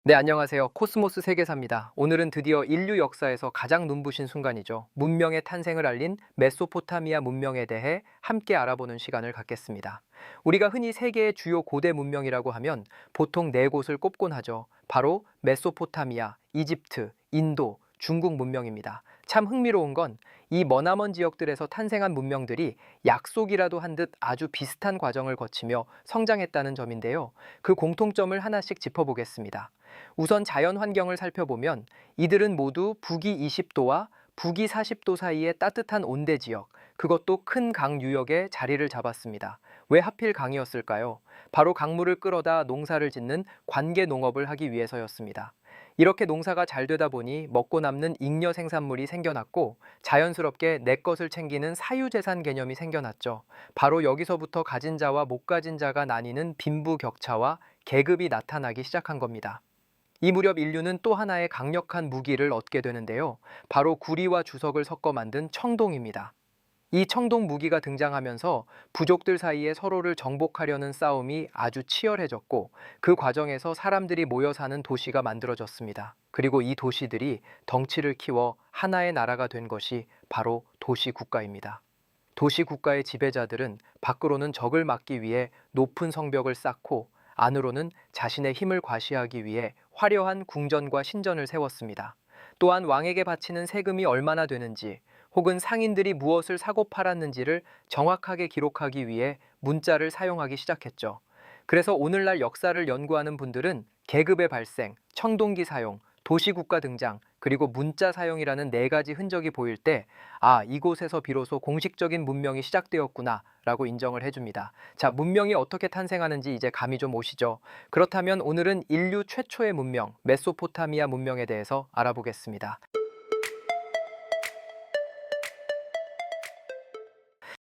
네, 안녕하세요. 코스모스 세계사입니다. 오늘은 드디어 인류 역사에서 가장 눈부신 순간이죠. 문명의 탄생을 알린 메소포타미아 문명에 대해 함께 알아보는 시간을 갖겠습니다. 우리가 흔히 세계의 주요 고대 문명이라고 하면 보통 네 곳을 꼽곤 하죠. 바로 메소포타미아, 이집트, 인도, 중국 문명입니다. 참 흥미로운 건 이 머나먼 지역들에서 탄생한 문명들이 약속이라도 한 듯 아주 비슷한 과정을 거치며 성장했다는 점인데요. 그 공통점을 하나씩 짚어보겠습니다. 우선 자연 환경을 살펴보면 이들은 모두 북위 20도와 북위 40도 사이의 따뜻한 온대 지역, 그것도 큰 강 유역에 자리를 잡았습니다. 왜 하필 강이었을까요? 바로 강물을 끌어다 농사를 짓는 관계 농업을 하기 위해서였습니다. 이렇게 농사가 잘 되다 보니 먹고 남는 잉여 생산물이 생겨났고 자연스럽게 내 것을 챙기는 사유재산 개념이 생겨났죠. 바로 여기서부터 가진 자와 못 가진 자가 나뉘는 빈부격차와 계급이 나타나기 시작한 겁니다. 이 무렵 인류는 또 하나의 강력한 무기를 얻게 되는데요. 바로 구리와 주석을 섞어 만든 청동입니다. 이 청동 무기가 등장하면서 부족들 사이에 서로를 정복하려는 싸움이 아주 치열해졌고 그 과정에서 사람들이 모여 사는 도시가 만들어졌습니다. 그리고 이 도시들이 덩치를 키워 하나의 나라가 된 것이 바로 도시국가입니다. 도시국가의 지배자들은 밖으로는 적을 막기 위해 높은 성벽을 쌓고 안으로는 자신의 힘을 과시하기 위해 화려한 궁전과 신전을 세웠습니다. 또한 왕에게 바치는 세금이 얼마나 되는지 혹은 상인들이 무엇을 사고 팔았는지를 정확하게 기록하기 위해 문자를 사용하기 시작했죠. 그래서 오늘날 역사를 연구하는 분들은 계급의 발생, 청동기 사용, 도시국가 등장, 그리고 문자 사용이라는 네 가지 흔적이 보일 때, 이곳에서 비로소 공식적인 문명이 시작되었구나 라고 인정을 해줍니다. 자, 문명이 어떻게 탄생하는지 이제 감이 좀 오시죠? 그렇다면 오늘은 인류 최초의 문명, 메소포타미아 문명에 대해서 알아보겠습니다.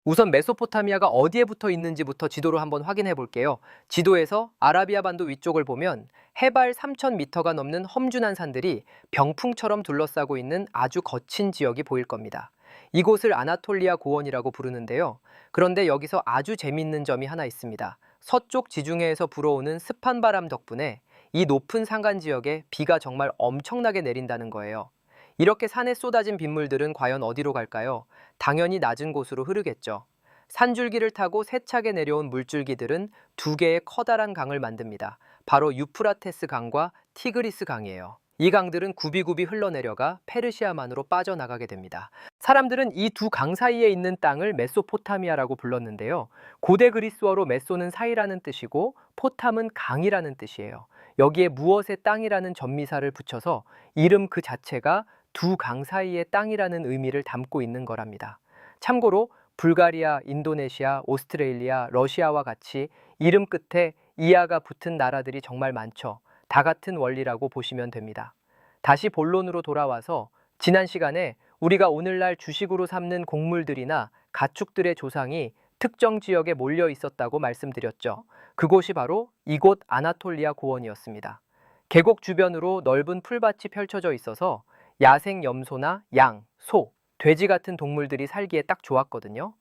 우선 메소포타미아가 어디에 붙어 있는지부터 지도로 한번 확인해 볼게요. 지도에서 아라비아 반도 위쪽을 보면 해발 3,000m가 넘는 험준한 산들이 병풍처럼 둘러싸고 있는 아주 거친 지역이 보일 겁니다. 이곳을 아나톨리아 고원이라고 부르는데요. 그런데 여기서 아주 재밌는 점이 하나 있습니다. 서쪽 지중해에서 불어오는 습한 바람 덕분에 이 높은 산간 지역에 비가 정말 엄청나게 내린다는 거예요. 이렇게 산에 쏟아진 빗물들은 과연 어디로 갈까요? 당연히 낮은 곳으로 흐르겠죠. 산줄기를 타고 세차게 내려온 물줄기들은 두 개의 커다란 강을 만듭니다. 바로 유프라테스 강과 티그리스 강이에요. 이 강들은 굽이굽이 흘러내려가 페르시아만으로 빠져나가게 됩니다. 사람들은 이 두 강 사이에 있는 땅을 메소포타미아라고 불렀는데요. 고대 그리스어로 메소는 사이라는 뜻이고 포탐은 강이라는 뜻이에요. 여기에 무엇의 땅이라는 전미사를 붙여서 이름 그 자체가 두 강 사이의 땅이라는 의미를 담고 있는 거랍니다. 참고로 불가리아, 인도네시아, 오스트레일리아, 러시아와 같이 이름 끝에 이하가 붙은 나라들이 정말 많죠. 다 같은 원리라고 보시면 됩니다. 다시 본론으로 돌아와서 지난 시간에 우리가 오늘날 주식으로 삼는 곡물들이나 가축들의 조상이 특정 지역에 몰려 있었다고 말씀드렸죠. 그곳이 바로 이곳 아나톨리아 고원이었습니다. 계곡 주변으로 넓은 풀밭이 펼쳐져 있어서 야생 염소나 양, 소, 돼지 같은 동물들이 살기에 딱 좋았거든요.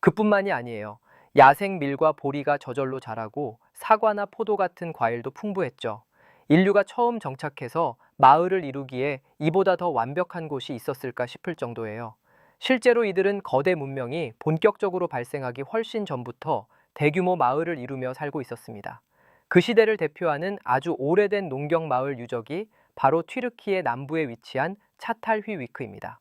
그뿐만이 아니에요. 야생 밀과 보리가 저절로 자라고 사과나 포도 같은 과일도 풍부했죠. 인류가 처음 정착해서 마을을 이루기에 이보다 더 완벽한 곳이 있었을까 싶을 정도예요. 실제로 이들은 거대 문명이 본격적으로 발생하기 훨씬 전부터 대규모 마을을 이루며 살고 있었습니다. 그 시대를 대표하는 아주 오래된 농경 마을 유적이 바로 튀르키예 남부에 위치한 차탈휘위크입니다.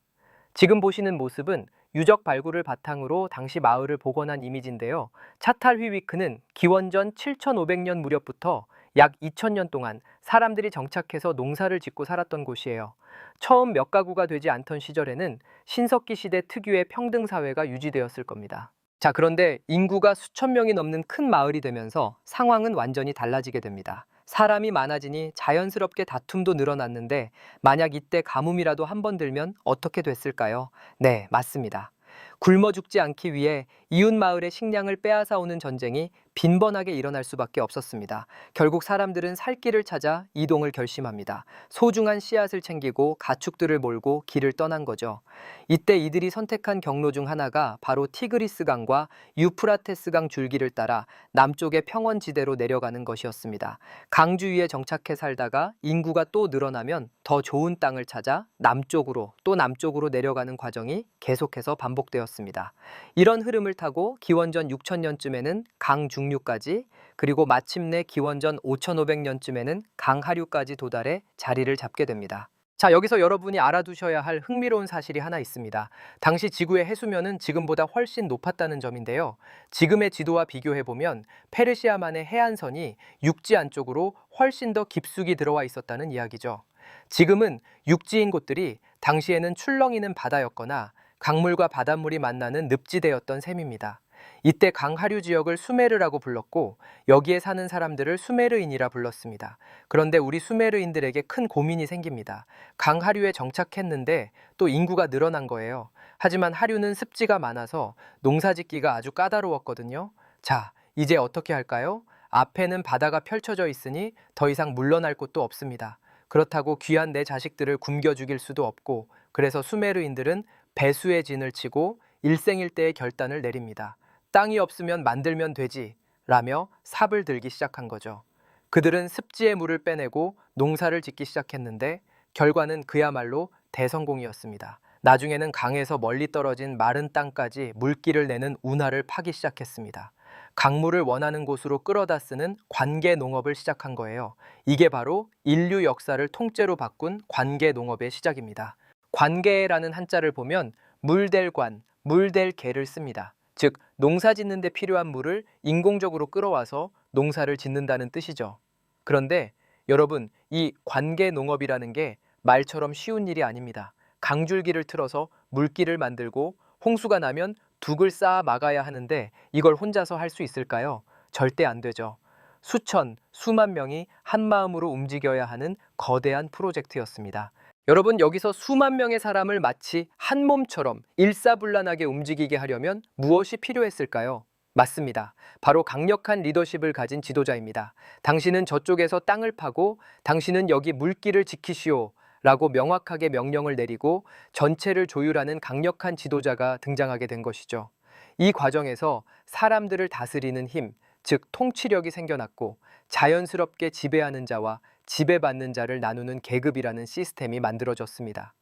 지금 보시는 모습은 유적 발굴을 바탕으로 당시 마을을 복원한 이미지인데요. 차탈휘위크는 기원전 7500년 무렵부터 약 2000년 동안 사람들이 정착해서 농사를 짓고 살았던 곳이에요. 처음 몇 가구가 되지 않던 시절에는 신석기 시대 특유의 평등사회가 유지되었을 겁니다. 자, 그런데 인구가 수천 명이 넘는 큰 마을이 되면서 상황은 완전히 달라지게 됩니다. 사람이 많아지니 자연스럽게 다툼도 늘어났는데 만약 이때 가뭄이라도 한 번 들면 어떻게 됐을까요? 네, 맞습니다. 굶어 죽지 않기 위해 이웃 마을의 식량을 빼앗아 오는 전쟁이 빈번하게 일어날 수밖에 없었습니다. 결국 사람들은 살 길을 찾아 이동을 결심합니다. 소중한 씨앗을 챙기고 가축들을 몰고 길을 떠난 거죠. 이때 이들이 선택한 경로 중 하나가 바로 티그리스 강과 유프라테스 강 줄기를 따라 남쪽의 평원지대로 내려가는 것이었습니다. 강 주위에 정착해 살다가 인구가 또 늘어나면 더 좋은 땅을 찾아 남쪽으로 또 남쪽으로 내려가는 과정이 계속해서 반복되었습니다. 이런 흐름을 타고 기원전 6000년쯤에는 강 중류까지, 그리고 마침내 기원전 5500년쯤에는 강 하류까지 도달해 자리를 잡게 됩니다. 자, 여기서 여러분이 알아두셔야 할 흥미로운 사실이 하나 있습니다. 당시 지구의 해수면은 지금보다 훨씬 높았다는 점인데요. 지금의 지도와 비교해보면 페르시아만의 해안선이 육지 안쪽으로 훨씬 더 깊숙이 들어와 있었다는 이야기죠. 지금은 육지인 곳들이 당시에는 출렁이는 바다였거나 강물과 바닷물이 만나는 늪지대였던 셈입니다. 이때 강하류 지역을 수메르라고 불렀고 여기에 사는 사람들을 수메르인이라 불렀습니다. 그런데 우리 수메르인들에게 큰 고민이 생깁니다. 강하류에 정착했는데 또 인구가 늘어난 거예요. 하지만 하류는 습지가 많아서 농사짓기가 아주 까다로웠거든요. 자, 이제 어떻게 할까요? 앞에는 바다가 펼쳐져 있으니 더 이상 물러날 곳도 없습니다. 그렇다고 귀한 내 자식들을 굶겨 죽일 수도 없고, 그래서 수메르인들은 배수의 진을 치고 일생일대의 결단을 내립니다. 땅이 없으면 만들면 되지 라며 삽을 들기 시작한 거죠. 그들은 습지의 물을 빼내고 농사를 짓기 시작했는데 결과는 그야말로 대성공이었습니다. 나중에는 강에서 멀리 떨어진 마른 땅까지 물기를 내는 운하를 파기 시작했습니다. 강물을 원하는 곳으로 끌어다 쓰는 관계 농업을 시작한 거예요. 이게 바로 인류 역사를 통째로 바꾼 관계 농업의 시작입니다. 관계라는 한자를 보면 물댈 관, 물댈 개를 씁니다. 즉, 농사 짓는 데 필요한 물을 인공적으로 끌어와서 농사를 짓는다는 뜻이죠. 그런데 여러분, 이 관계 농업이라는 게 말처럼 쉬운 일이 아닙니다. 강줄기를 틀어서 물길을 만들고 홍수가 나면 둑을 쌓아 막아야 하는데 이걸 혼자서 할 수 있을까요? 절대 안 되죠. 수천, 수만 명이 한마음으로 움직여야 하는 거대한 프로젝트였습니다. 여러분, 여기서 수만 명의 사람을 마치 한 몸처럼 일사불란하게 움직이게 하려면 무엇이 필요했을까요? 맞습니다. 바로 강력한 리더십을 가진 지도자입니다. 당신은 저쪽에서 땅을 파고 당신은 여기 물길을 지키시오 라고 명확하게 명령을 내리고 전체를 조율하는 강력한 지도자가 등장하게 된 것이죠. 이 과정에서 사람들을 다스리는 힘, 즉 통치력이 생겨났고 자연스럽게 지배하는 자와 지배받는 자를 나누는 계급이라는 시스템이 만들어졌습니다.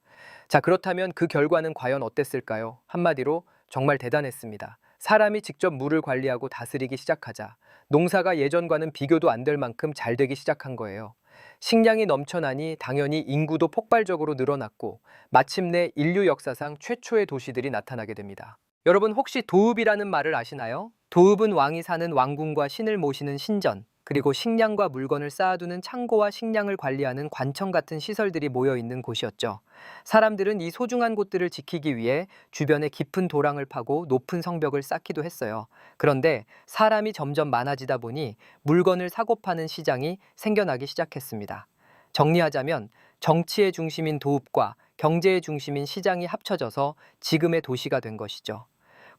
자, 그렇다면 그 결과는 과연 어땠을까요? 한마디로 정말 대단했습니다. 사람이 직접 물을 관리하고 다스리기 시작하자 농사가 예전과는 비교도 안 될 만큼 잘 되기 시작한 거예요. 식량이 넘쳐나니 당연히 인구도 폭발적으로 늘어났고 마침내 인류 역사상 최초의 도시들이 나타나게 됩니다. 여러분, 혹시 도읍이라는 말을 아시나요? 도읍은 왕이 사는 왕궁과 신을 모시는 신전, 그리고 식량과 물건을 쌓아두는 창고와 식량을 관리하는 관청 같은 시설들이 모여 있는 곳이었죠. 사람들은 이 소중한 곳들을 지키기 위해 주변에 깊은 도랑을 파고 높은 성벽을 쌓기도 했어요. 그런데 사람이 점점 많아지다 보니 물건을 사고 파는 시장이 생겨나기 시작했습니다. 정리하자면 정치의 중심인 도읍과 경제의 중심인 시장이 합쳐져서 지금의 도시가 된 것이죠.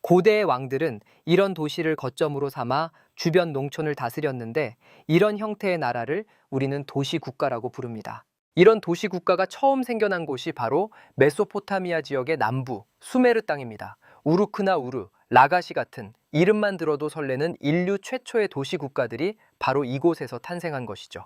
고대의 왕들은 이런 도시를 거점으로 삼아 주변 농촌을 다스렸는데 이런 형태의 나라를 우리는 도시국가라고 부릅니다. 이런 도시국가가 처음 생겨난 곳이 바로 메소포타미아 지역의 남부 수메르 땅입니다. 우르크나 우르, 라가시 같은 이름만 들어도 설레는 인류 최초의 도시국가들이 바로 이곳에서 탄생한 것이죠.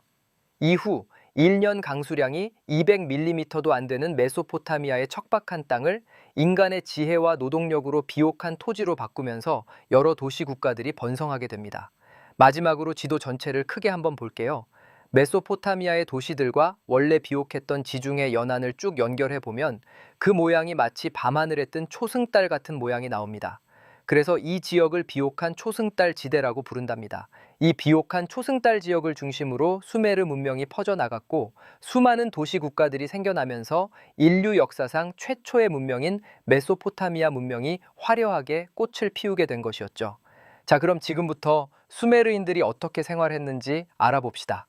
이후 1년 강수량이 200mm도 안 되는 메소포타미아의 척박한 땅을 인간의 지혜와 노동력으로 비옥한 토지로 바꾸면서 여러 도시 국가들이 번성하게 됩니다. 마지막으로 지도 전체를 크게 한번 볼게요. 메소포타미아의 도시들과 원래 비옥했던 지중해 연안을 쭉 연결해 보면 그 모양이 마치 밤하늘에 뜬 초승달 같은 모양이 나옵니다. 그래서 이 지역을 비옥한 초승달 지대라고 부른답니다. 이 비옥한 초승달 지역을 중심으로 수메르 문명이 퍼져나갔고 수많은 도시 국가들이 생겨나면서 인류 역사상 최초의 문명인 메소포타미아 문명이 화려하게 꽃을 피우게 된 것이었죠. 자, 그럼 지금부터 수메르인들이 어떻게 생활했는지 알아봅시다.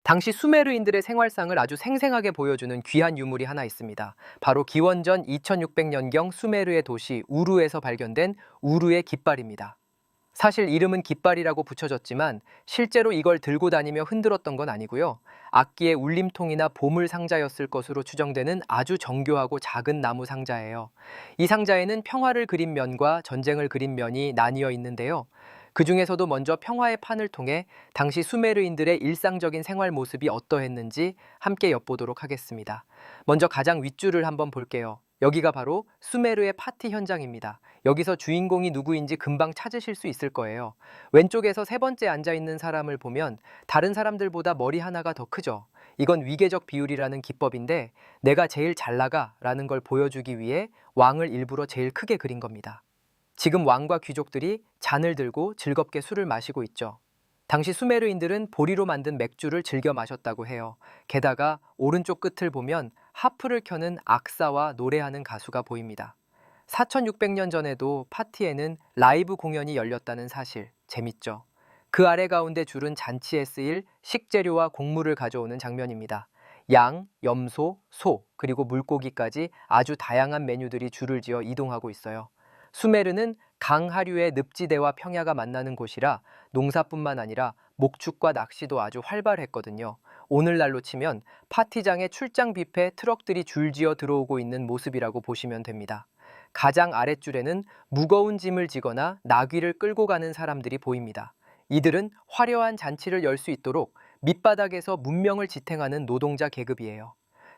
당시 수메르인들의 생활상을 아주 생생하게 보여주는 귀한 유물이 하나 있습니다. 바로 기원전 2600년경 수메르의 도시 우루에서 발견된 우루의 깃발입니다. 사실 이름은 깃발이라고 붙여졌지만 실제로 이걸 들고 다니며 흔들었던 건 아니고요. 악기의 울림통이나 보물 상자였을 것으로 추정되는 아주 정교하고 작은 나무 상자예요. 이 상자에는 평화를 그린 면과 전쟁을 그린 면이 나뉘어 있는데요. 그 중에서도 먼저 평화의 판을 통해 당시 수메르인들의 일상적인 생활 모습이 어떠했는지 함께 엿보도록 하겠습니다. 먼저 가장 윗줄을 한번 볼게요. 여기가 바로 수메르의 파티 현장입니다. 여기서 주인공이 누구인지 금방 찾으실 수 있을 거예요. 왼쪽에서 세 번째 앉아있는 사람을 보면 다른 사람들보다 머리 하나가 더 크죠. 이건 위계적 비율이라는 기법인데 내가 제일 잘 나가라는 걸 보여주기 위해 왕을 일부러 제일 크게 그린 겁니다. 지금 왕과 귀족들이 잔을 들고 즐겁게 술을 마시고 있죠. 당시 수메르인들은 보리로 만든 맥주를 즐겨 마셨다고 해요. 게다가 오른쪽 끝을 보면 하프를 켜는 악사와 노래하는 가수가 보입니다. 4600년 전에도 파티에는 라이브 공연이 열렸다는 사실, 재밌죠? 그 아래 가운데 줄은 잔치에 쓰일 식재료와 곡물을 가져오는 장면입니다. 양, 염소, 소, 그리고 물고기까지 아주 다양한 메뉴들이 줄을 지어 이동하고 있어요. 수메르는 강 하류의 늪지대와 평야가 만나는 곳이라 농사뿐만 아니라 목축과 낚시도 아주 활발했거든요. 오늘날로 치면 파티장에 출장 뷔페 트럭들이 줄지어 들어오고 있는 모습이라고 보시면 됩니다. 가장 아랫줄에는 무거운 짐을 지거나 나귀를 끌고 가는 사람들이 보입니다. 이들은 화려한 잔치를 열 수 있도록 밑바닥에서 문명을 지탱하는 노동자 계급이에요.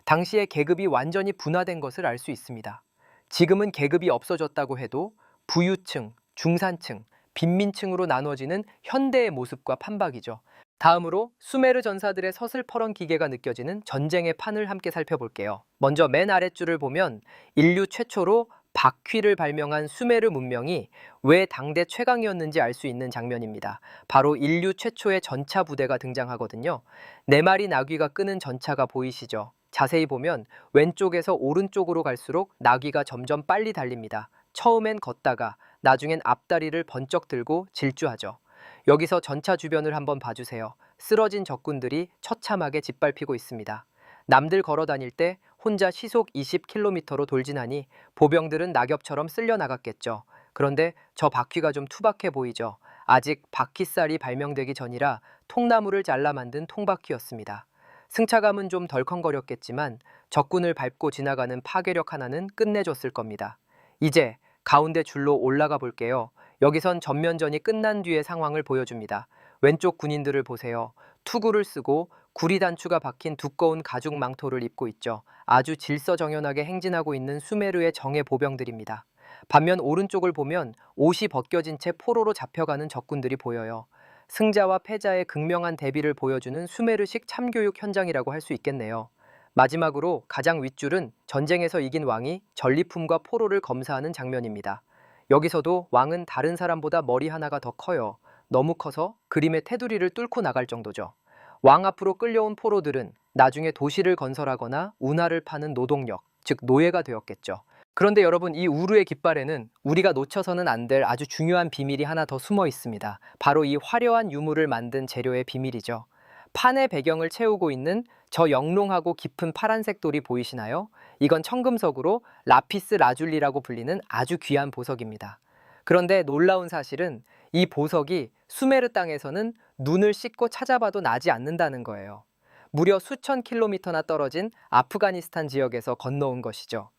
당시의 계급이 완전히 분화된 것을 알 수 있습니다. 지금은 계급이 없어졌다고 해도 부유층, 중산층, 빈민층으로 나눠지는 현대의 모습과 판박이죠. 다음으로 수메르 전사들의 서슬퍼런 기계가 느껴지는 전쟁의 판을 함께 살펴볼게요. 먼저 맨 아랫줄을 보면 인류 최초로 바퀴를 발명한 수메르 문명이 왜 당대 최강이었는지 알 수 있는 장면입니다. 바로 인류 최초의 전차 부대가 등장하거든요. 4마리 나귀가 끄는 전차가 보이시죠? 자세히 보면 왼쪽에서 오른쪽으로 갈수록 나귀가 점점 빨리 달립니다. 처음엔 걷다가 나중엔 앞다리를 번쩍 들고 질주하죠. 여기서 전차 주변을 한번 봐주세요. 쓰러진 적군들이 처참하게 짓밟히고 있습니다. 남들 걸어 다닐 때 혼자 시속 20km로 돌진하니 보병들은 낙엽처럼 쓸려 나갔겠죠. 그런데 저 바퀴가 좀 투박해 보이죠. 아직 바퀴살이 발명되기 전이라 통나무를 잘라 만든 통바퀴였습니다. 승차감은 좀 덜컹거렸겠지만 적군을 밟고 지나가는 파괴력 하나는 끝내줬을 겁니다. 이제 가운데 줄로 올라가 볼게요. 여기선 전면전이 끝난 뒤의 상황을 보여줍니다. 왼쪽 군인들을 보세요. 투구를 쓰고 구리 단추가 박힌 두꺼운 가죽 망토를 입고 있죠. 아주 질서정연하게 행진하고 있는 수메르의 정예 보병들입니다. 반면 오른쪽을 보면 옷이 벗겨진 채 포로로 잡혀가는 적군들이 보여요. 승자와 패자의 극명한 대비를 보여주는 수메르식 참교육 현장이라고 할 수 있겠네요. 마지막으로 가장 윗줄은 전쟁에서 이긴 왕이 전리품과 포로를 검사하는 장면입니다. 여기서도 왕은 다른 사람보다 머리 하나가 더 커요. 너무 커서 그림의 테두리를 뚫고 나갈 정도죠. 왕 앞으로 끌려온 포로들은 나중에 도시를 건설하거나 운하를 파는 노동력, 즉 노예가 되었겠죠. 그런데 여러분, 이 우루의 깃발에는 우리가 놓쳐서는 안 될 아주 중요한 비밀이 하나 더 숨어 있습니다. 바로 이 화려한 유물을 만든 재료의 비밀이죠. 판의 배경을 채우고 있는 저 영롱하고 깊은 파란색 돌이 보이시나요? 이건 청금석으로 라피스 라줄리라고 불리는 아주 귀한 보석입니다. 그런데 놀라운 사실은 이 보석이 수메르 땅에서는 눈을 씻고 찾아봐도 나지 않는다는 거예요. 무려 수천 킬로미터나 떨어진 아프가니스탄 지역에서 건너온 것이죠.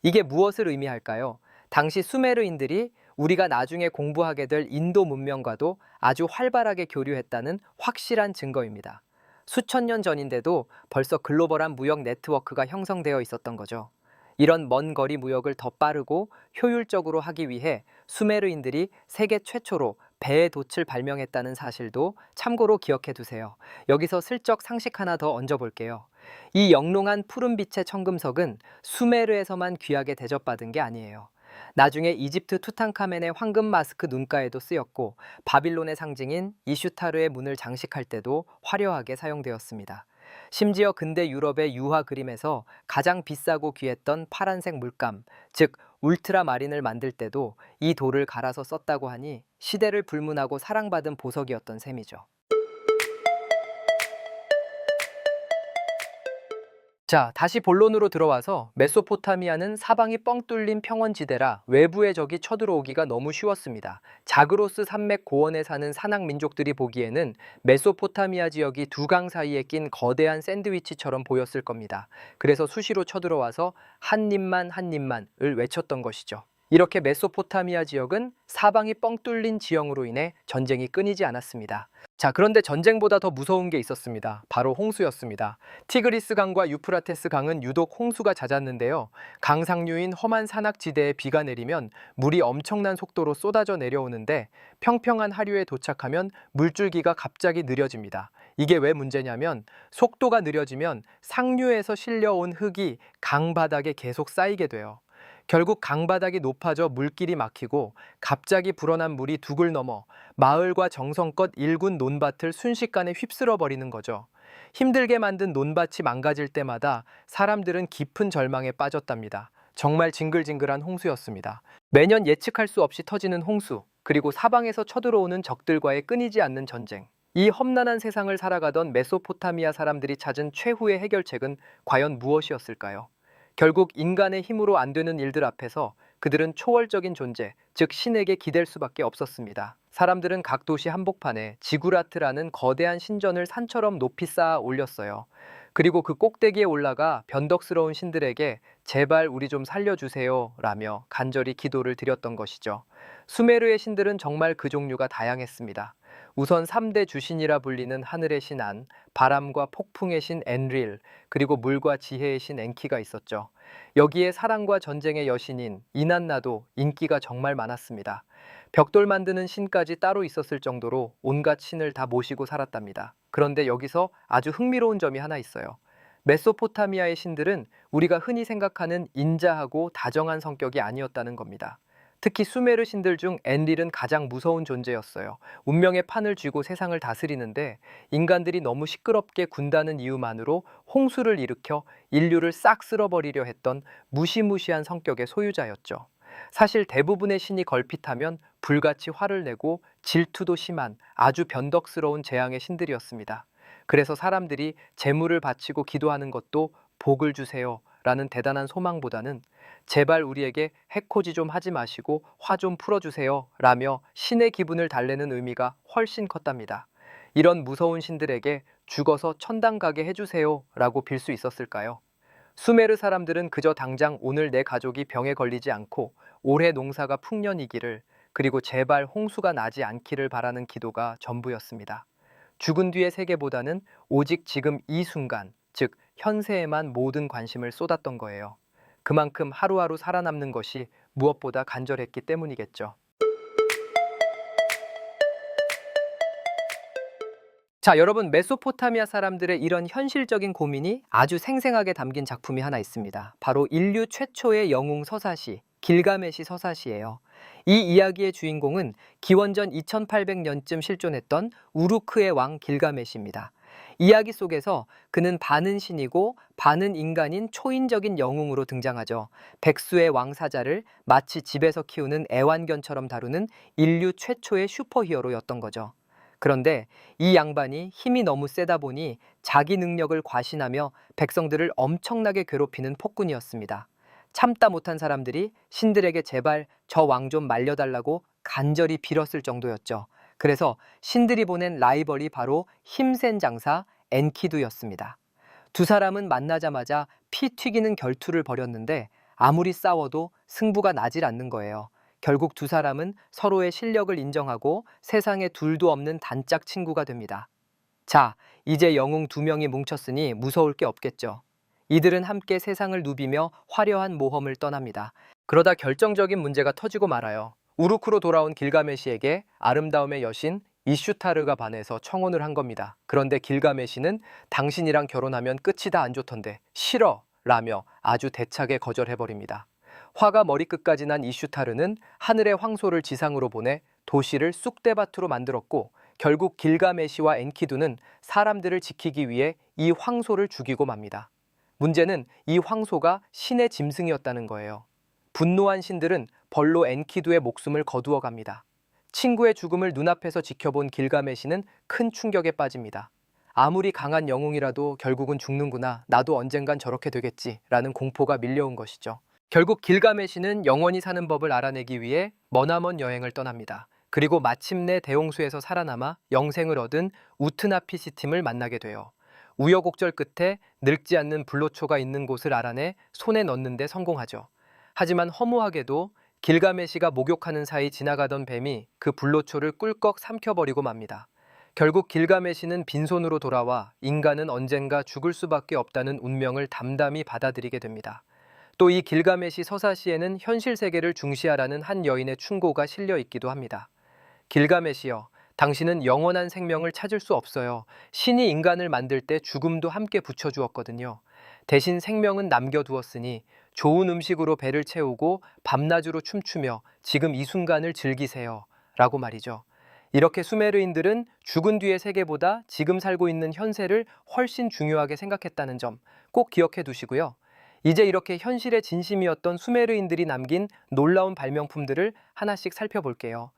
이게 무엇을 의미할까요? 당시 수메르인들이 우리가 나중에 공부하게 될 인도 문명과도 아주 활발하게 교류했다는 확실한 증거입니다. 수천 년 전인데도 벌써 글로벌한 무역 네트워크가 형성되어 있었던 거죠. 이런 먼 거리 무역을 더 빠르고 효율적으로 하기 위해 수메르인들이 세계 최초로 배의 돛을 발명했다는 사실도 참고로 기억해 두세요. 여기서 슬쩍 상식 하나 더 얹어볼게요. 이 영롱한 푸른빛의 청금석은 수메르에서만 귀하게 대접받은 게 아니에요. 나중에 이집트 투탕카멘의 황금 마스크 눈가에도 쓰였고 바빌론의 상징인 이슈타르의 문을 장식할 때도 화려하게 사용되었습니다. 심지어 근대 유럽의 유화 그림에서 가장 비싸고 귀했던 파란색 물감, 즉 울트라마린을 만들 때도 이 돌을 갈아서 썼다고 하니 시대를 불문하고 사랑받은 보석이었던 셈이죠. 자, 다시 본론으로 들어와서 메소포타미아는 사방이 뻥 뚫린 평원지대라 외부의 적이 쳐들어오기가 너무 쉬웠습니다. 자그로스 산맥 고원에 사는 산악 민족들이 보기에는 메소포타미아 지역이 두 강 사이에 낀 거대한 샌드위치처럼 보였을 겁니다. 그래서 수시로 쳐들어와서 한 입만 한 입만을 외쳤던 것이죠. 이렇게 메소포타미아 지역은 사방이 뻥 뚫린 지형으로 인해 전쟁이 끊이지 않았습니다. 자, 그런데 전쟁보다 더 무서운 게 있었습니다. 바로 홍수였습니다. 티그리스 강과 유프라테스 강은 유독 홍수가 잦았는데요. 강 상류인 험한 산악지대에 비가 내리면 물이 엄청난 속도로 쏟아져 내려오는데 평평한 하류에 도착하면 물줄기가 갑자기 느려집니다. 이게 왜 문제냐면 속도가 느려지면 상류에서 실려온 흙이 강 바닥에 계속 쌓이게 돼요. 결국 강바닥이 높아져 물길이 막히고 갑자기 불어난 물이 둑을 넘어 마을과 정성껏 일군 논밭을 순식간에 휩쓸어 버리는 거죠. 힘들게 만든 논밭이 망가질 때마다 사람들은 깊은 절망에 빠졌답니다. 정말 징글징글한 홍수였습니다. 매년 예측할 수 없이 터지는 홍수, 그리고 사방에서 쳐들어오는 적들과의 끊이지 않는 전쟁. 이 험난한 세상을 살아가던 메소포타미아 사람들이 찾은 최후의 해결책은 과연 무엇이었을까요? 결국 인간의 힘으로 안 되는 일들 앞에서 그들은 초월적인 존재, 즉 신에게 기댈 수밖에 없었습니다. 사람들은 각 도시 한복판에 지구라트라는 거대한 신전을 산처럼 높이 쌓아 올렸어요. 그리고 그 꼭대기에 올라가 변덕스러운 신들에게 제발 우리 좀 살려주세요 라며 간절히 기도를 드렸던 것이죠. 수메르의 신들은 정말 그 종류가 다양했습니다. 우선 3대 주신이라 불리는 하늘의 신 안, 바람과 폭풍의 신 엔릴, 그리고 물과 지혜의 신 엔키가 있었죠. 여기에 사랑과 전쟁의 여신인 이난나도 인기가 정말 많았습니다. 벽돌 만드는 신까지 따로 있었을 정도로 온갖 신을 다 모시고 살았답니다. 그런데 여기서 아주 흥미로운 점이 하나 있어요. 메소포타미아의 신들은 우리가 흔히 생각하는 인자하고 다정한 성격이 아니었다는 겁니다. 특히 수메르 신들 중 엔릴은 가장 무서운 존재였어요. 운명의 판을 쥐고 세상을 다스리는데 인간들이 너무 시끄럽게 군다는 이유만으로 홍수를 일으켜 인류를 싹 쓸어버리려 했던 무시무시한 성격의 소유자였죠. 사실 대부분의 신이 걸핏하면 불같이 화를 내고 질투도 심한 아주 변덕스러운 재앙의 신들이었습니다. 그래서 사람들이 제물을 바치고 기도하는 것도 복을 주세요 라는 대단한 소망보다는 제발 우리에게 해코지 좀 하지 마시고 화 좀 풀어주세요 라며 신의 기분을 달래는 의미가 훨씬 컸답니다. 이런 무서운 신들에게 죽어서 천당 가게 해주세요 라고 빌 수 있었을까요? 수메르 사람들은 그저 당장 오늘 내 가족이 병에 걸리지 않고 올해 농사가 풍년이기를, 그리고 제발 홍수가 나지 않기를 바라는 기도가 전부였습니다. 죽은 뒤의 세계보다는 오직 지금 이 순간, 즉 현세에만 모든 관심을 쏟았던 거예요. 그만큼 하루하루 살아남는 것이 무엇보다 간절했기 때문이겠죠. 자, 여러분, 메소포타미아 사람들의 이런 현실적인 고민이 아주 생생하게 담긴 작품이 하나 있습니다. 바로 인류 최초의 영웅 서사시, 길가메시 서사시예요. 이 이야기의 주인공은 기원전 2800년쯤 실존했던 우루크의 왕 길가메시입니다. 이야기 속에서 그는 반은 신이고 반은 인간인 초인적인 영웅으로 등장하죠. 백수의 왕사자를 마치 집에서 키우는 애완견처럼 다루는 인류 최초의 슈퍼히어로였던 거죠. 그런데 이 양반이 힘이 너무 세다 보니 자기 능력을 과신하며 백성들을 엄청나게 괴롭히는 폭군이었습니다. 참다 못한 사람들이 신들에게 제발 저 왕 좀 말려달라고 간절히 빌었을 정도였죠. 그래서 신들이 보낸 라이벌이 바로 힘센 장사 엔키두였습니다. 두 사람은 만나자마자 피 튀기는 결투를 벌였는데 아무리 싸워도 승부가 나질 않는 거예요. 결국 두 사람은 서로의 실력을 인정하고 세상에 둘도 없는 단짝 친구가 됩니다. 자, 이제 영웅 두 명이 뭉쳤으니 무서울 게 없겠죠. 이들은 함께 세상을 누비며 화려한 모험을 떠납니다. 그러다 결정적인 문제가 터지고 말아요. 우루크로 돌아온 길가메시에게 아름다움의 여신 이슈타르가 반해서 청혼을 한 겁니다. 그런데 길가메시는 당신이랑 결혼하면 끝이 다 안 좋던데 싫어! 라며 아주 대차게 거절해버립니다. 화가 머리끝까지 난 이슈타르는 하늘의 황소를 지상으로 보내 도시를 쑥대밭으로 만들었고 결국 길가메시와 엔키두는 사람들을 지키기 위해 이 황소를 죽이고 맙니다. 문제는 이 황소가 신의 짐승이었다는 거예요. 분노한 신들은 벌로 엔키두의 목숨을 거두어 갑니다. 친구의 죽음을 눈앞에서 지켜본 길가메시는 큰 충격에 빠집니다. 아무리 강한 영웅이라도 결국은 죽는구나. 나도 언젠간 저렇게 되겠지. 라는 공포가 밀려온 것이죠. 결국 길가메시는 영원히 사는 법을 알아내기 위해 머나먼 여행을 떠납니다. 그리고 마침내 대홍수에서 살아남아 영생을 얻은 우트나피시팀을 만나게 돼요. 우여곡절 끝에 늙지 않는 불로초가 있는 곳을 알아내 손에 넣는 데 성공하죠. 하지만 허무하게도 길가메시가 목욕하는 사이 지나가던 뱀이 그 불로초를 꿀꺽 삼켜버리고 맙니다. 결국 길가메시는 빈손으로 돌아와 인간은 언젠가 죽을 수밖에 없다는 운명을 담담히 받아들이게 됩니다. 또 이 길가메시 서사시에는 현실 세계를 중시하라는 한 여인의 충고가 실려 있기도 합니다. 길가메시여, 당신은 영원한 생명을 찾을 수 없어요. 신이 인간을 만들 때 죽음도 함께 붙여주었거든요. 대신 생명은 남겨두었으니 좋은 음식으로 배를 채우고 밤낮으로 춤추며 지금 이 순간을 즐기세요. 라고 말이죠. 이렇게 수메르인들은 죽은 뒤의 세계보다 지금 살고 있는 현세를 훨씬 중요하게 생각했다는 점 꼭 기억해 두시고요. 이제 이렇게 현실의 진심이었던 수메르인들이 남긴 놀라운 발명품들을 하나씩 살펴볼게요.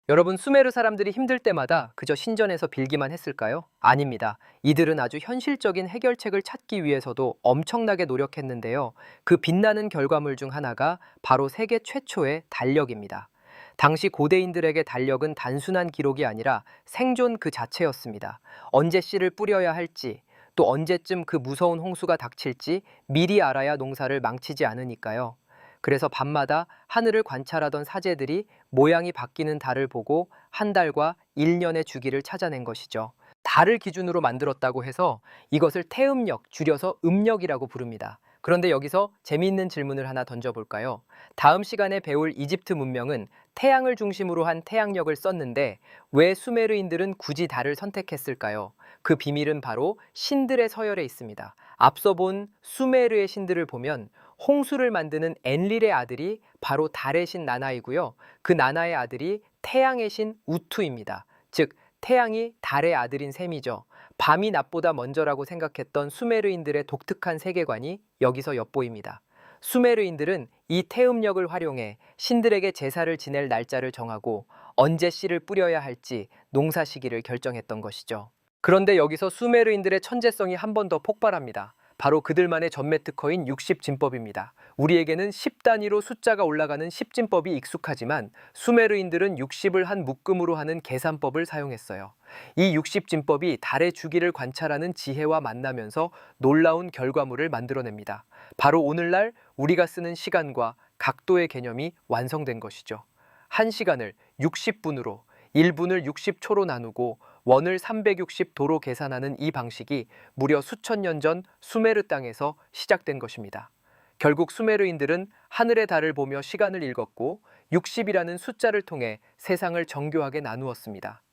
여러분, 수메르 사람들이 힘들 때마다 그저 신전에서 빌기만 했을까요? 아닙니다. 이들은 아주 현실적인 해결책을 찾기 위해서도 엄청나게 노력했는데요. 그 빛나는 결과물 중 하나가 바로 세계 최초의 달력입니다. 당시 고대인들에게 달력은 단순한 기록이 아니라 생존 그 자체였습니다. 언제 씨를 뿌려야 할지, 또 언제쯤 그 무서운 홍수가 닥칠지 미리 알아야 농사를 망치지 않으니까요. 그래서 밤마다 하늘을 관찰하던 사제들이 모양이 바뀌는 달을 보고 한 달과 1년의 주기를 찾아낸 것이죠. 달을 기준으로 만들었다고 해서 이것을 태음력, 줄여서 음력이라고 부릅니다. 그런데 여기서 재미있는 질문을 하나 던져볼까요? 다음 시간에 배울 이집트 문명은 태양을 중심으로 한 태양력을 썼는데 왜 수메르인들은 굳이 달을 선택했을까요? 그 비밀은 바로 신들의 서열에 있습니다. 앞서 본 수메르의 신들을 보면 홍수를 만드는 엔릴의 아들이 바로 달의 신 나나이고요. 그 나나의 아들이 태양의 신 우투입니다. 즉 태양이 달의 아들인 셈이죠. 밤이 낮보다 먼저라고 생각했던 수메르인들의 독특한 세계관이 여기서 엿보입니다. 수메르인들은 이 태음력을 활용해 신들에게 제사를 지낼 날짜를 정하고 언제 씨를 뿌려야 할지 농사 시기를 결정했던 것이죠. 그런데 여기서 수메르인들의 천재성이 한 번 더 폭발합니다. 바로 그들만의 전매 특허인 60진법입니다. 우리에게는 10단위로 숫자가 올라가는 10진법이 익숙하지만 수메르인들은 60을 한 묶음으로 하는 계산법을 사용했어요. 이 60진법이 달의 주기를 관찰하는 지혜와 만나면서 놀라운 결과물을 만들어냅니다. 바로 오늘날 우리가 쓰는 시간과 각도의 개념이 완성된 것이죠. 1시간을 60분으로 1분을 60초로 나누고 원을 360도로 계산하는 이 방식이 무려 수천 년 전 수메르 땅에서 시작된 것입니다. 결국 수메르인들은 하늘의 달을 보며 시간을 읽었고 60이라는 숫자를 통해 세상을 정교하게 나누었습니다.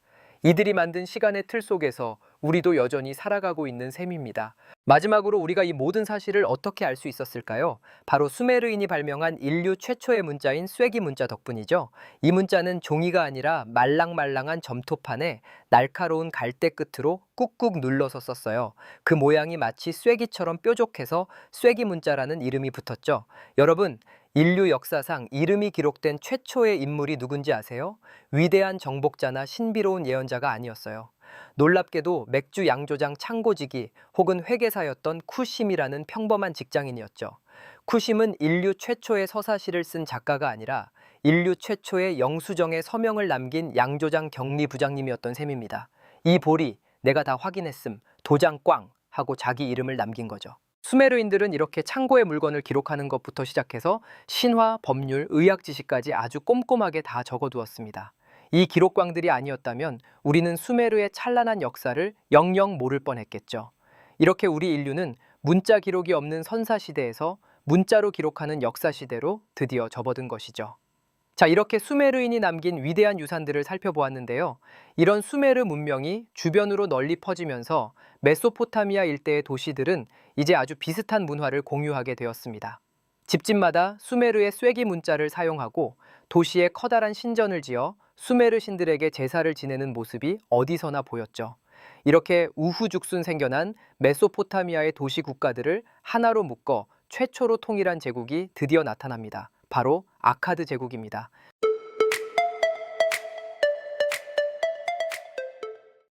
이들이 만든 시간의 틀 속에서 우리도 여전히 살아가고 있는 셈입니다. 마지막으로 우리가 이 모든 사실을 어떻게 알 수 있었을까요? 바로 수메르인이 발명한 인류 최초의 문자인 쐐기 문자 덕분이죠. 이 문자는 종이가 아니라 말랑말랑한 점토판에 날카로운 갈대 끝으로 꾹꾹 눌러서 썼어요. 그 모양이 마치 쐐기처럼 뾰족해서 쐐기 문자라는 이름이 붙었죠. 여러분, 인류 역사상 이름이 기록된 최초의 인물이 누군지 아세요? 위대한 정복자나 신비로운 예언자가 아니었어요. 놀랍게도 맥주 양조장 창고지기 혹은 회계사였던 쿠심이라는 평범한 직장인이었죠. 쿠심은 인류 최초의 서사시를 쓴 작가가 아니라 인류 최초의 영수정에 서명을 남긴 양조장 격리부장님이었던 셈입니다. 이 볼이 내가 다 확인했음, 도장 꽝 하고 자기 이름을 남긴 거죠. 수메르인들은 이렇게 창고의 물건을 기록하는 것부터 시작해서 신화, 법률, 의학 지식까지 아주 꼼꼼하게 다 적어두었습니다. 이 기록광들이 아니었다면 우리는 수메르의 찬란한 역사를 영영 모를 뻔했겠죠. 이렇게 우리 인류는 문자 기록이 없는 선사시대에서 문자로 기록하는 역사시대로 드디어 접어든 것이죠. 자, 이렇게 수메르인이 남긴 위대한 유산들을 살펴보았는데요. 이런 수메르 문명이 주변으로 널리 퍼지면서 메소포타미아 일대의 도시들은 이제 아주 비슷한 문화를 공유하게 되었습니다. 집집마다 수메르의 쐐기 문자를 사용하고 도시에 커다란 신전을 지어 수메르 신들에게 제사를 지내는 모습이 어디서나 보였죠. 이렇게 우후죽순 생겨난 메소포타미아의 도시 국가들을 하나로 묶어 최초로 통일한 제국이 드디어 나타납니다. 바로 아카드 제국입니다.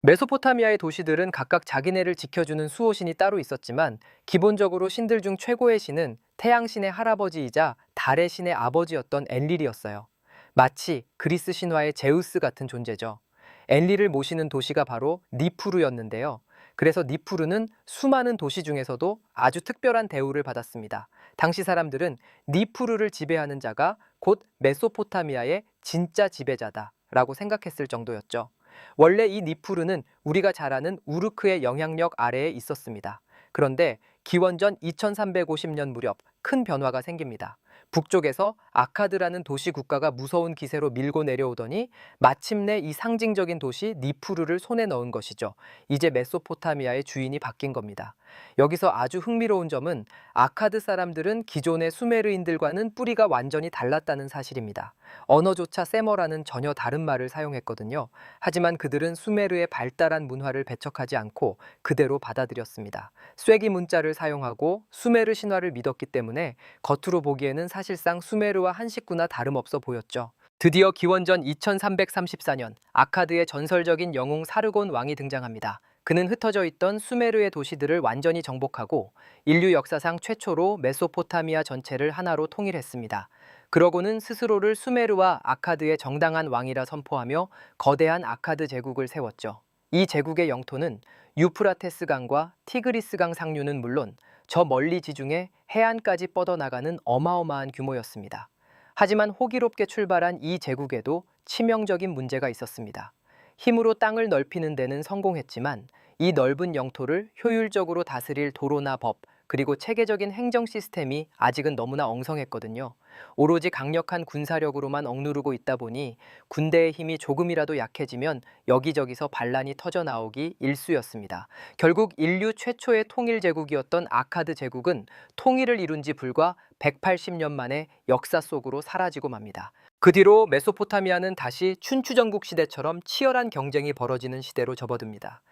메소포타미아의 도시들은 각각 자기네를 지켜주는 수호신이 따로 있었지만 기본적으로 신들 중 최고의 신은 태양신의 할아버지이자 달의 신의 아버지였던 엔릴이었어요. 마치 그리스 신화의 제우스 같은 존재죠. 엔릴을 모시는 도시가 바로 니푸르였는데요. 그래서 니푸르는 수많은 도시 중에서도 아주 특별한 대우를 받았습니다. 당시 사람들은 니푸르를 지배하는 자가 곧 메소포타미아의 진짜 지배자다라고 생각했을 정도였죠. 원래 이 니푸르는 우리가 잘 아는 우르크의 영향력 아래에 있었습니다. 그런데 기원전 2350년 무렵 큰 변화가 생깁니다. 북쪽에서 아카드라는 도시 국가가 무서운 기세로 밀고 내려오더니 마침내 이 상징적인 도시 니푸르를 손에 넣은 것이죠. 이제 메소포타미아의 주인이 바뀐 겁니다. 여기서 아주 흥미로운 점은 아카드 사람들은 기존의 수메르인들과는 뿌리가 완전히 달랐다는 사실입니다. 언어조차 세머라는 전혀 다른 말을 사용했거든요. 하지만 그들은 수메르의 발달한 문화를 배척하지 않고 그대로 받아들였습니다. 쐐기 문자를 사용하고 수메르 신화를 믿었기 때문에 겉으로 보기에는 사실상 수메르와 한 식구나 다름없어 보였죠. 드디어 기원전 2334년 아카드의 전설적인 영웅 사르곤 왕이 등장합니다. 그는 흩어져 있던 수메르의 도시들을 완전히 정복하고 인류 역사상 최초로 메소포타미아 전체를 하나로 통일했습니다. 그러고는 스스로를 수메르와 아카드의 정당한 왕이라 선포하며 거대한 아카드 제국을 세웠죠. 이 제국의 영토는 유프라테스 강과 티그리스 강 상류는 물론 저 멀리 지중해 해안까지 뻗어나가는 어마어마한 규모였습니다. 하지만 호기롭게 출발한 이 제국에도 치명적인 문제가 있었습니다. 힘으로 땅을 넓히는 데는 성공했지만 이 넓은 영토를 효율적으로 다스릴 도로나 법, 그리고 체계적인 행정 시스템이 아직은 너무나 엉성했거든요. 오로지 강력한 군사력으로만 억누르고 있다 보니 군대의 힘이 조금이라도 약해지면 여기저기서 반란이 터져 나오기 일쑤였습니다. 결국 인류 최초의 통일 제국이었던 아카드 제국은 통일을 이룬 지 불과 180년 만에 역사 속으로 사라지고 맙니다. 그 뒤로 메소포타미아는 다시 춘추전국 시대처럼 치열한 경쟁이 벌어지는 시대로 접어듭니다.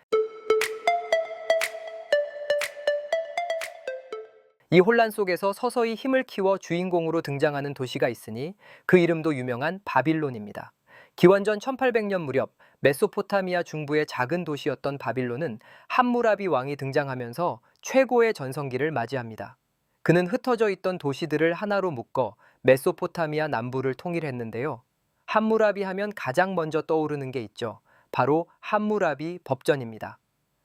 이 혼란 속에서 서서히 힘을 키워 주인공으로 등장하는 도시가 있으니 그 이름도 유명한 바빌론입니다. 기원전 1800년 무렵 메소포타미아 중부의 작은 도시였던 바빌론은 함무라비 왕이 등장하면서 최고의 전성기를 맞이합니다. 그는 흩어져 있던 도시들을 하나로 묶어 메소포타미아 남부를 통일했는데요. 함무라비 하면 가장 먼저 떠오르는 게 있죠. 바로 함무라비 법전입니다.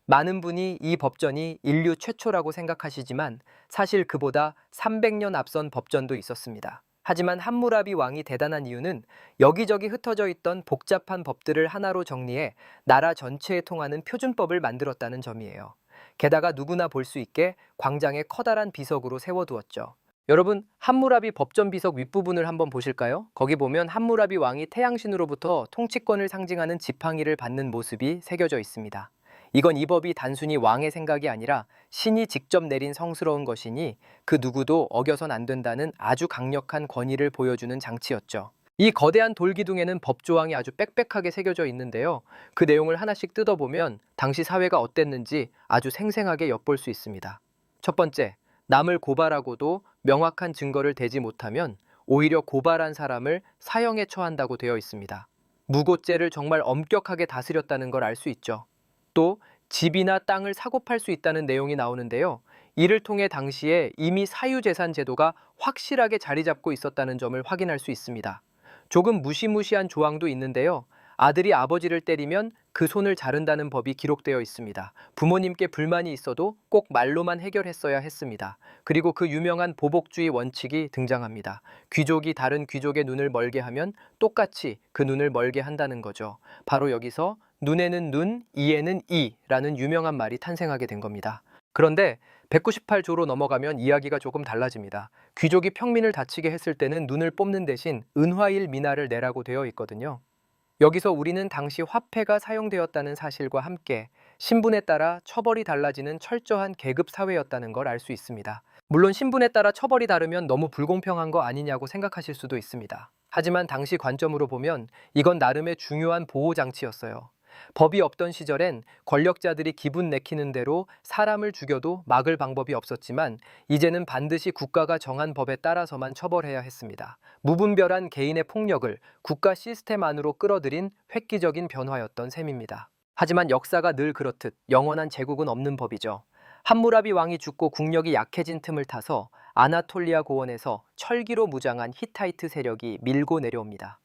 많은 분이 이 법전이 인류 최초라고 생각하시지만 사실 그보다 300년 앞선 법전도 있었습니다. 하지만 함무라비 왕이 대단한 이유는 여기저기 흩어져 있던 복잡한 법들을 하나로 정리해 나라 전체에 통하는 표준법을 만들었다는 점이에요. 게다가 누구나 볼 수 있게 광장에 커다란 비석으로 세워두었죠. 여러분, 함무라비 법전 비석 윗부분을 한번 보실까요? 거기 보면 함무라비 왕이 태양신으로부터 통치권을 상징하는 지팡이를 받는 모습이 새겨져 있습니다. 이건 이 법이 단순히 왕의 생각이 아니라 신이 직접 내린 성스러운 것이니 그 누구도 어겨선 안 된다는 아주 강력한 권위를 보여주는 장치였죠. 이 거대한 돌기둥에는 법조항이 아주 빽빽하게 새겨져 있는데요. 그 내용을 하나씩 뜯어보면 당시 사회가 어땠는지 아주 생생하게 엿볼 수 있습니다. 첫 번째, 남을 고발하고도 명확한 증거를 대지 못하면 오히려 고발한 사람을 사형에 처한다고 되어 있습니다. 무고죄를 정말 엄격하게 다스렸다는 걸 알 수 있죠. 또 집이나 땅을 사고 팔 수 있다는 내용이 나오는데요. 이를 통해 당시에 이미 사유재산 제도가 확실하게 자리 잡고 있었다는 점을 확인할 수 있습니다. 조금 무시무시한 조항도 있는데요. 아들이 아버지를 때리면 그 손을 자른다는 법이 기록되어 있습니다. 부모님께 불만이 있어도 꼭 말로만 해결했어야 했습니다. 그리고 그 유명한 보복주의 원칙이 등장합니다. 귀족이 다른 귀족의 눈을 멀게 하면 똑같이 그 눈을 멀게 한다는 거죠. 바로 여기서 눈에는 눈, 이에는 이라는 유명한 말이 탄생하게 된 겁니다. 그런데 198조로 넘어가면 이야기가 조금 달라집니다. 귀족이 평민을 다치게 했을 때는 눈을 뽑는 대신 은화일 미나를 내라고 되어 있거든요. 여기서 우리는 당시 화폐가 사용되었다는 사실과 함께 신분에 따라 처벌이 달라지는 철저한 계급 사회였다는 걸 알 수 있습니다. 물론 신분에 따라 처벌이 다르면 너무 불공평한 거 아니냐고 생각하실 수도 있습니다. 하지만 당시 관점으로 보면 이건 나름의 중요한 보호 장치였어요. 법이 없던 시절엔 권력자들이 기분 내키는 대로 사람을 죽여도 막을 방법이 없었지만 이제는 반드시 국가가 정한 법에 따라서만 처벌해야 했습니다. 무분별한 개인의 폭력을 국가 시스템 안으로 끌어들인 획기적인 변화였던 셈입니다. 하지만 역사가 늘 그렇듯 영원한 제국은 없는 법이죠. 함무라비 왕이 죽고 국력이 약해진 틈을 타서 아나톨리아 고원에서 철기로 무장한 히타이트 세력이 밀고 내려옵니다.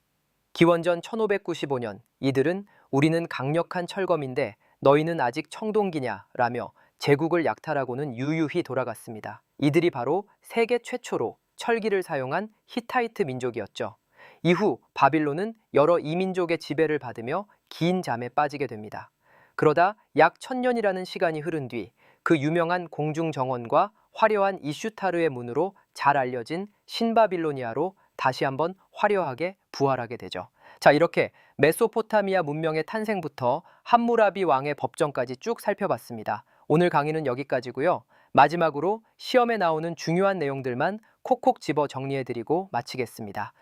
기원전 1595년 이들은 우리는 강력한 철검인데 너희는 아직 청동기냐 라며 제국을 약탈하고는 유유히 돌아갔습니다. 이들이 바로 세계 최초로 철기를 사용한 히타이트 민족이었죠. 이후 바빌론은 여러 이민족의 지배를 받으며 긴 잠에 빠지게 됩니다. 그러다 약 1000년이라는 시간이 흐른 뒤 그 유명한 공중 정원과 화려한 이슈타르의 문으로 잘 알려진 신바빌로니아로 다시 한번 화려하게 부활하게 되죠. 자, 이렇게 메소포타미아 문명의 탄생부터 함무라비 왕의 법정까지 쭉 살펴봤습니다. 오늘 강의는 여기까지고요. 마지막으로 시험에 나오는 중요한 내용들만 콕콕 집어 정리해드리고 마치겠습니다.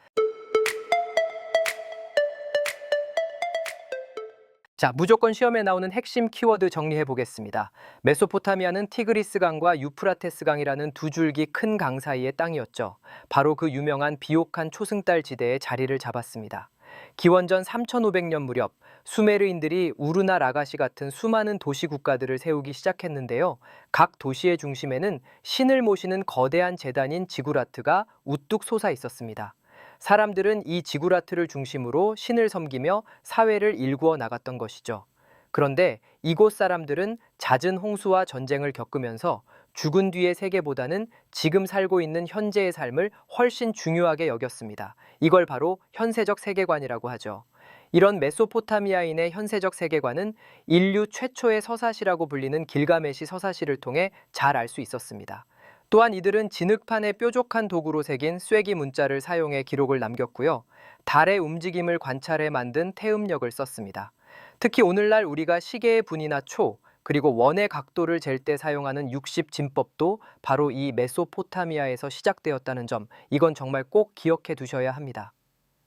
자, 무조건 시험에 나오는 핵심 키워드 정리해 보겠습니다. 메소포타미아는 티그리스 강과 유프라테스 강이라는 두 줄기 큰 강 사이의 땅이었죠. 바로 그 유명한 비옥한 초승달 지대에 자리를 잡았습니다. 기원전 3500년 무렵 수메르인들이 우르나 라가시 같은 수많은 도시 국가들을 세우기 시작했는데요. 각 도시의 중심에는 신을 모시는 거대한 제단인 지구라트가 우뚝 솟아 있었습니다. 사람들은 이 지구라트를 중심으로 신을 섬기며 사회를 일구어 나갔던 것이죠. 그런데 이곳 사람들은 잦은 홍수와 전쟁을 겪으면서 죽은 뒤의 세계보다는 지금 살고 있는 현재의 삶을 훨씬 중요하게 여겼습니다. 이걸 바로 현세적 세계관이라고 하죠. 이런 메소포타미아인의 현세적 세계관은 인류 최초의 서사시라고 불리는 길가메시 서사시를 통해 잘 알 수 있었습니다. 또한 이들은 진흙판에 뾰족한 도구로 새긴 쐐기 문자를 사용해 기록을 남겼고요. 달의 움직임을 관찰해 만든 태음력을 썼습니다. 특히 오늘날 우리가 시계의 분이나 초, 그리고 원의 각도를 잴 때 사용하는 60진법도 바로 이 메소포타미아에서 시작되었다는 점, 이건 정말 꼭 기억해 두셔야 합니다.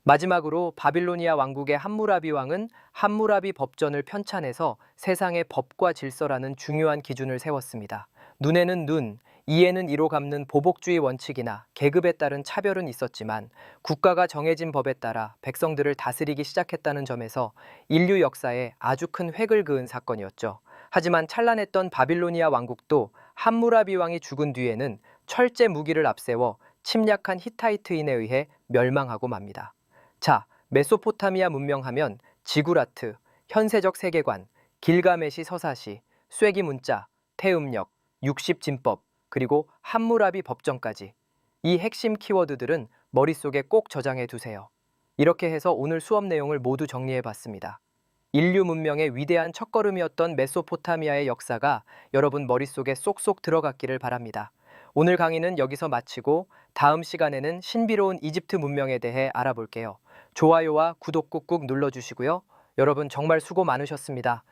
마지막으로 바빌로니아 왕국의 함무라비 왕은 함무라비 법전을 편찬해서 세상의 법과 질서라는 중요한 기준을 세웠습니다. 눈에는 눈, 이에는 이로 갚는 보복주의 원칙이나 계급에 따른 차별은 있었지만 국가가 정해진 법에 따라 백성들을 다스리기 시작했다는 점에서 인류 역사에 아주 큰 획을 그은 사건이었죠. 하지만 찬란했던 바빌로니아 왕국도 함무라비 왕이 죽은 뒤에는 철제 무기를 앞세워 침략한 히타이트인에 의해 멸망하고 맙니다. 자, 메소포타미아 문명하면 지구라트, 현세적 세계관, 길가메시 서사시, 쐐기 문자, 태음력, 60진법, 그리고 함무라비 법정까지 이 핵심 키워드들은 머릿속에 꼭 저장해 두세요. 이렇게 해서 오늘 수업 내용을 모두 정리해 봤습니다. 인류 문명의 위대한 첫걸음이었던 메소포타미아의 역사가 여러분 머릿속에 쏙쏙 들어갔기를 바랍니다. 오늘 강의는 여기서 마치고 다음 시간에는 신비로운 이집트 문명에 대해 알아볼게요. 좋아요와 구독 꾹꾹 눌러주시고요. 여러분 정말 수고 많으셨습니다.